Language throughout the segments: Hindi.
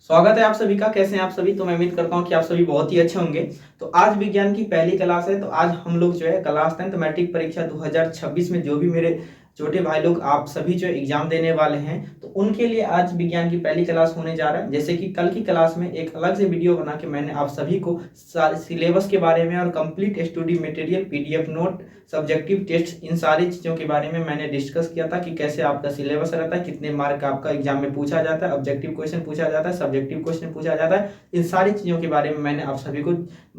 स्वागत है आप सभी का। कैसे हैं आप सभी? तो मैं उम्मीद करता हूं कि आप सभी बहुत ही अच्छे होंगे। तो आज विज्ञान की पहली क्लास है। तो आज हम लोग जो है क्लास 10th मैट्रिक परीक्षा 2026 में जो भी मेरे छोटे भाई लोग आप सभी जो एग्जाम देने वाले हैं तो उनके लिए आज विज्ञान की पहली क्लास होने जा रहा है। जैसे कि कल की क्लास में एक अलग से वीडियो बना के मैंने आप सभी को सिलेबस के बारे में और complete study material, PDF note, subjective test, इन सारी चीज़ों के बारे में मैंने डिस्कस किया था कि कैसे आपका सिलेबस रहता है, कितने मार्क आपका एग्जाम में पूछा जाता है, ऑब्जेक्टिव क्वेश्चन पूछा जाता है, सब्जेक्टिव क्वेश्चन पूछा जाता है। इन सारी चीज़ों के बारे में मैंने आप सभी को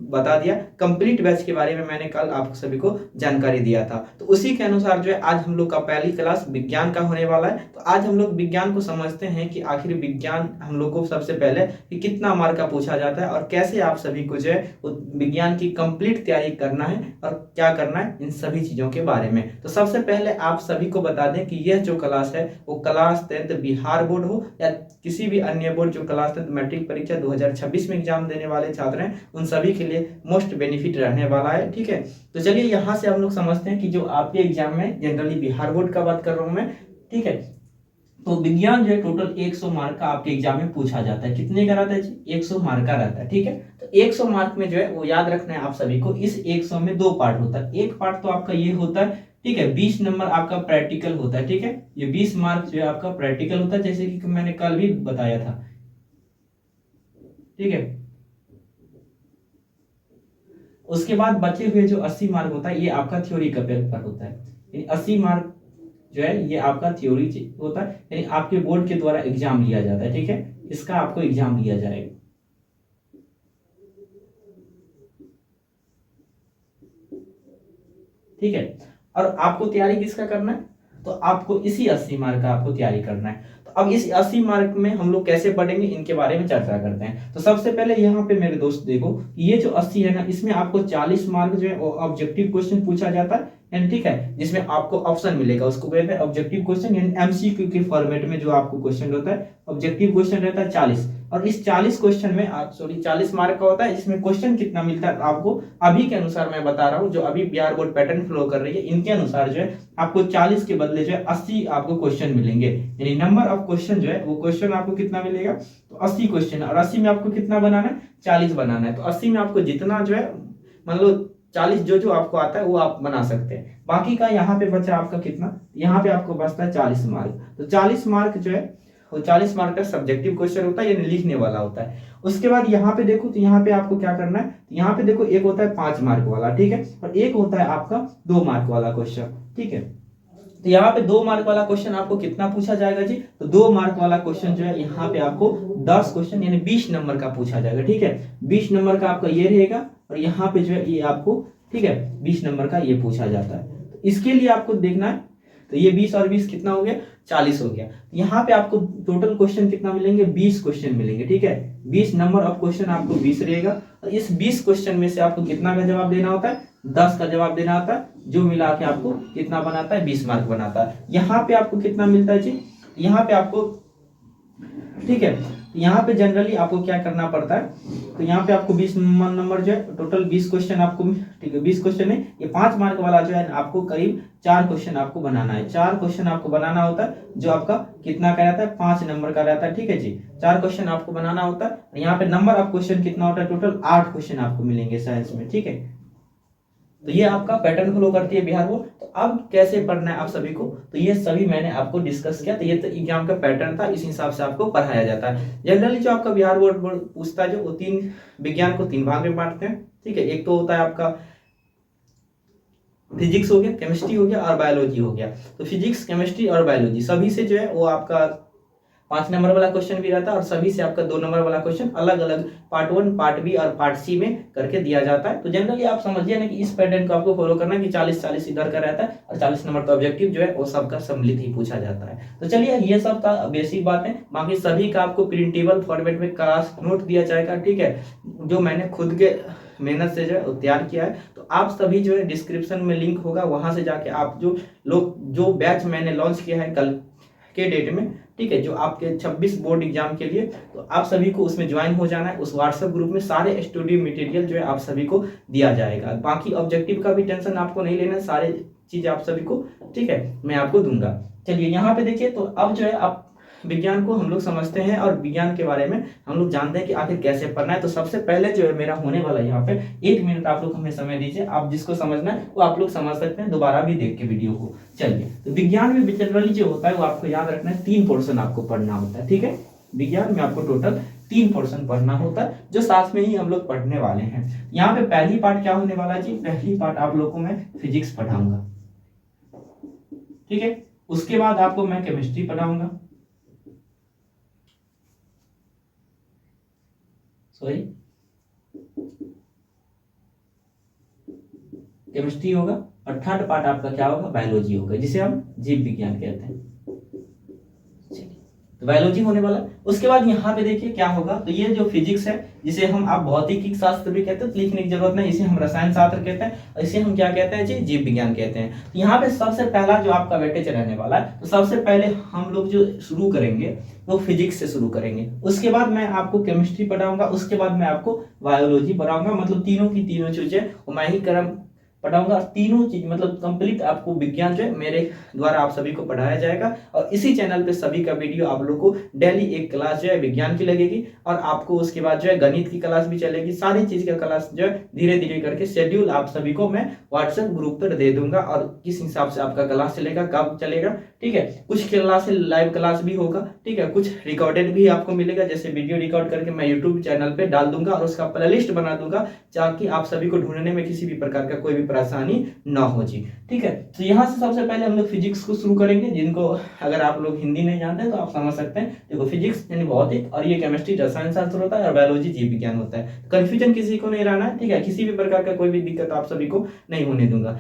बता दिया। कंप्लीट बैच के बारे में मैंने कल आप सभी को जानकारी दिया था। तो उसी के अनुसार जो है आज हम लोग का पहली क्लास विज्ञान का होने वाला है। तो आज हम लोग विज्ञान को समझते हैं कि आखिर विज्ञान हम लोग को सबसे पहले कि कितना मार्क का पूछा जाता है और कैसे आप सभी को जो है विज्ञान की कंप्लीट तैयारी करना है और क्या करना है, इन सभी चीज़ों के बारे में। तो सबसे पहले आप सभी को बता दें कि यह जो क्लास है वो क्लास 10th बिहार बोर्ड हो या किसी भी अन्य बोर्ड जो क्लास 10th मैट्रिक परीक्षा 2026 में एग्जाम देने वाले छात्र हैं उन सभी के लिए मोस्ट बेनिफिट रहने वाला है। ठीक है, तो चलिए यहाँ से हम लोग समझते हैं कि जो आपके एग्जाम में जनरली बिहार बोर्ड का बात कर रहा हूँ मैं। ठीक है, तो विज्ञान जो है टोटल 100 मार्क का आपके एग्जाम में पूछा जाता है। कितने का रहता है जी? 100 मार्क का रहता है। ठीक है, तो 100 मार्क में जो है वो याद रखना है आप सभी को। इस 100 में दो पार्ट होता है। एक पार्ट तो आपका ये होता है, ठीक है, 20 नंबर आपका प्रैक्टिकल होता है। ठीक है, ये 20 मार्क जो है आपका प्रैक्टिकल होता है, जैसे कि मैंने कल भी बताया था। ठीक है, उसके बाद बचे हुए जो 80 मार्क होता है ये आपका थ्योरी का पेपर होता है। यानी 80 मार्क जो है ये आपका थ्योरी होता है, यानी आपके बोर्ड के द्वारा एग्जाम लिया जाता है। ठीक है, इसका आपको एग्जाम लिया जाएगा। ठीक है, और आपको तैयारी किसका करना है? तो आपको इसी 80 मार्क का आपको तैयारी करना है। तो अब इस 80 मार्क में हम लोग कैसे पढ़ेंगे इनके बारे में चर्चा करते हैं। तो सबसे पहले यहाँ पे मेरे दोस्त देखो, ये जो 80 है ना, इसमें आपको 40 मार्क जो है ऑब्जेक्टिव क्वेश्चन पूछा जाता है। यानी ठीक है, जिसमें आपको ऑप्शन मिलेगा, उसको कहते हैं ऑब्जेक्टिव क्वेश्चन, यानी एमसीक्यू के फॉर्मेट में जो आपको क्वेश्चन होता है। ऑब्जेक्टिव क्वेश्चन रहता है 40, और इस 40 क्वेश्चन में आप 40 मार्क का होता है। इसमें क्वेश्चन कितना मिलता है आपको अभी के अनुसार मैं बता रहा हूँ, जो अभी बिहार बोर्ड पैटर्न फ्लो कर रही है इनके अनुसार जो है आपको 40 के बदले जो है 80 आपको क्वेश्चन मिलेंगे। यानी नंबर ऑफ क्वेश्चन जो है वो क्वेश्चन आपको कितना मिलेगा? तो 80 क्वेश्चन, और 80 में आपको कितना बनाना है? 40 बनाना है। तो 80 में आपको जितना जो है मान लो 40 जो जो आपको आता है वो आप बना सकते हैं। बाकी का यहाँ पे बचा आपका कितना? यहाँ पे आपको बचता है 40 मार्क। तो 40 मार्क जो है वो 40 मार्क का सब्जेक्टिव क्वेश्चन होता है, यानी लिखने वाला होता है। उसके बाद यहाँ पे देखो, तो यहाँ पे आपको क्या करना है? यहाँ पे देखो, एक होता है 5 मार्क वाला, ठीक है, और एक होता है आपका 2 मार्क वाला क्वेश्चन। ठीक है, तो यहाँ पे 2 मार्क वाला क्वेश्चन आपको कितना पूछा जाएगा जी? तो 2 मार्क वाला क्वेश्चन जो है यहाँ पे आपको 10 क्वेश्चन यानी 20 नंबर का पूछा जाएगा। ठीक है, 20 नंबर का आपका ये रहेगा, और यहाँ पे जो है ये आपको, ठीक है, 20 नंबर का ये पूछा जाता है। तो इसके लिए आपको देखना है, तो ये 20 और 20 कितना हो गया? 40 हो गया। यहाँ पे आपको टोटल क्वेश्चन कितना मिलेंगे? 20 क्वेश्चन मिलेंगे। ठीक है, 20 नंबर ऑफ क्वेश्चन आपको 20 रहेगा, और इस 20 क्वेश्चन में से आपको कितना का जवाब देना होता है? 10 का जवाब देना होता है, जो मिला के आपको कितना बनाता है? 20 मार्क बनाता है। यहाँ पे आपको कितना मिलता है जी? यहाँ पे आपको, ठीक है, यहाँ पे जनरली आपको क्या करना पड़ता है? तो यहाँ पे आपको 20 नंबर जो है टोटल 20 क्वेश्चन आपको, ठीक है, 20 क्वेश्चन में ये 5 मार्क वाला जो है आपको करीब 4 क्वेश्चन आपको बनाना है। 4 क्वेश्चन आपको बनाना होता है, जो आपका कितना का रहता है? 5 नंबर का रहता है। ठीक है जी, 4 क्वेश्चन आपको बनाना होता है। यहाँ पे नंबर ऑफ क्वेश्चन कितना होता है? टोटल 8 क्वेश्चन आपको मिलेंगे साइंस में। ठीक है, तो ये आपका पैटर्न फ्लो करती है बिहार बोर्ड। तो अब कैसे पढ़ना है आप सभी को, तो ये सभी मैंने आपको डिस्कस किया। तो ये तो एग्जाम का पैटर्न था, इस हिसाब से आपको पढ़ाया जाता है। जनरली जो आपका बिहार बोर्ड पूछता है, जो वो 3 विज्ञान को 3 भाग में बांटते हैं। ठीक है, एक तो होता है आपका फिजिक्स हो गया, केमिस्ट्री हो गया, और बायोलॉजी हो गया। तो फिजिक्स, केमिस्ट्री और बायोलॉजी सभी से जो है वो आपका 5 नंबर वाला क्वेश्चन भी रहता है, और सभी से आपका 2 नंबर वाला क्वेश्चन अलग अलग पार्ट 1, पार्ट बी और पार्ट सी में करके दिया जाता है। तो जनरली आप समझिए ना कि इस पैटर्न को आपको फॉलो करना है कि 40-40 इधर का रहता है, और 40 नंबर का ऑब्जेक्टिव जो है वो सबका सम्मिलित ही पूछा जाता है। तो चलिए, ये सब था बेसिक बात है। बाकी सभी का आपको प्रिंटेबल फॉर्मेट में क्लास नोट दिया जाएगा। ठीक है, जो मैंने खुद के मेहनत से जो है तैयार किया है। तो आप सभी जो है डिस्क्रिप्शन में लिंक होगा, वहां से जाके आप जो लोग जो बैच मैंने लॉन्च किया है कल के डेट में, ठीक है, जो आपके 26 बोर्ड एग्जाम के लिए, तो आप सभी को उसमें ज्वाइन हो जाना है। उस व्हाट्सएप ग्रुप में सारे स्टडी मटेरियल जो है आप सभी को दिया जाएगा। बाकी ऑब्जेक्टिव का भी टेंशन आपको नहीं लेना है, सारे चीज आप सभी को, ठीक है, मैं आपको दूंगा। चलिए यहाँ पे देखिए, तो अब जो है आप विज्ञान को हम लोग समझते हैं और विज्ञान के बारे में हम लोग जानते हैं कि आखिर कैसे पढ़ना है। तो सबसे पहले जो है मेरा होने वाला यहाँ पे 1 मिनट आप लोग हमें समय दीजिए, आप जिसको समझना है वो आप लोग समझ सकते हैं, दोबारा भी देख के वीडियो को। चलिए, तो विज्ञान में जनरली जो होता है वो आपको याद रखना है, 3 पोर्शन आपको पढ़ना होता है, ठीक है। विज्ञान में आपको टोटल 3 पोर्शन पढ़ना होता है, जो साथ में ही हम लोग पढ़ने वाले हैं। यहाँ पे पहली पार्ट क्या होने वाला है जी, पहली पार्ट आप लोग को मैं फिजिक्स पढ़ाऊंगा, ठीक है। उसके बाद आपको मैं केमिस्ट्री पढ़ाऊंगा, सॉरी केमिस्ट्री होगा, और थर्ड पार्ट आपका क्या होगा, बायोलॉजी होगा, जिसे हम जीव विज्ञान कहते हैं। तो बायोलॉजी होने वाला। उसके बाद यहाँ पे देखिए क्या होगा, तो ये जो फिजिक्स है जिसे हम आप भौतिकी शास्त्र भी कहते हैं, तो लिखने की जरूरत नहीं, इसे हम रसायन शास्त्र कहते हैं, और इसे हम क्या कहते हैं जी, जीव विज्ञान कहते हैं। तो यहाँ पे सबसे पहला जो आपका वेटेज रहने वाला है, तो सबसे पहले हम लोग जो शुरू करेंगे वो फिजिक्स से शुरू करेंगे। उसके बाद मैं आपको केमिस्ट्री पढ़ाऊंगा, उसके बाद मैं आपको बायोलॉजी पढ़ाऊंगा, मतलब तीनों की तीनों चीजें मैं ही क्रम पढ़ाऊंगा। तीनों चीज मतलब कंप्लीट आपको विज्ञान जो है मेरे द्वारा आप सभी को पढ़ाया जाएगा, और इसी चैनल पे सभी का वीडियो आप लोग को डेली एक क्लास जो है विज्ञान की लगेगी, और आपको उसके बाद जो है गणित की क्लास भी चलेगी। सारी चीज का क्लास जो है धीरे धीरे करके शेड्यूल आप सभी को मैं व्हाट्सएप ग्रुप पर दे दूंगा, और किस हिसाब से आपका क्लास चलेगा, कब चलेगा, ठीक है। कुछ क्लास लाइव क्लास भी होगा, ठीक है, कुछ रिकॉर्डेड भी आपको मिलेगा, जैसे वीडियो रिकॉर्ड करके मैं यूट्यूब चैनल पे डाल दूंगा और उसका प्लेलिस्ट बना दूंगा, ताकि आप सभी को ढूंढने में किसी भी प्रकार का कोई भी परेशानी ना हो जी, ठीक है। तो यहाँ से सबसे पहले हम लोग फिजिक्स को शुरू करेंगे, जिनको अगर आप लोग हिंदी नहीं जानते तो आप समझ सकते हैं। देखो फिजिक्स यानी भौतिक, और ये केमिस्ट्री रसायन शास्त्र होता है, और बायोलॉजी जीव विज्ञान होता है। कंफ्यूजन किसी को नहीं रहना है, ठीक है, किसी भी प्रकार का कोई भी दिक्कत आप सभी को नहीं होने दूंगा।